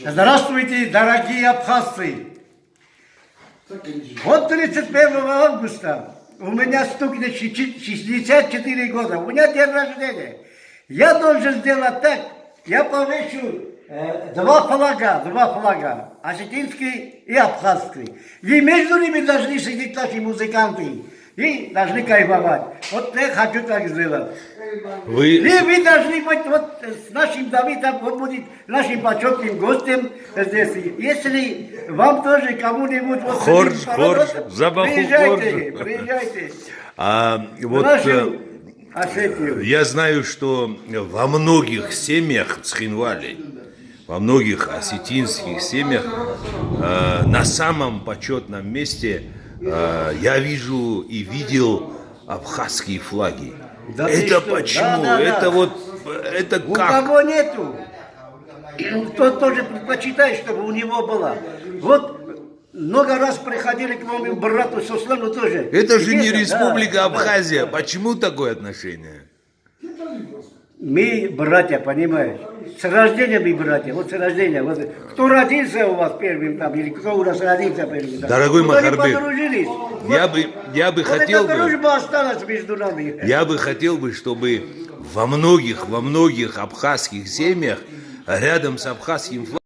Здравствуйте, дорогие абхазцы! Вот 31 августа у меня стукнет 64 года. У меня день рождения. Я должен сделать так. Я повешу два флага, осетинский и абхазский. И между ними должны сидеть наши музыканты. И должны кайфовать. Вот я хочу так сделать. И вы должны быть вот с нашим Давидом, он будет нашим почетным гостем здесь. Если вам тоже кому-нибудь... Вот, хор, запаху приезжайте, хор. приезжайте. Вот Нашу Осетию. я знаю, что во многих семьях Цхинвали, во многих осетинских семьях на самом почетном месте я вижу и видел абхазские флаги. Да это почему? Да. Это вот, это У как? кого нету, тот тоже предпочитает, чтобы у него было. Вот много раз приходили к моему брату Сослану тоже. Это же не Где-то, республика да, Абхазия. да. Почему такое отношение? Мы братья, понимаешь? С рождения мы братья, вот с рождения. Вот, кто родился у вас первым там, или кто у нас родился первым там. Дорогой вот они Махарбек, подружились. я бы Вот хотел эта бы... дружба осталась между нами. Я бы хотел бы, чтобы во многих абхазских семьях рядом с абхазским флагом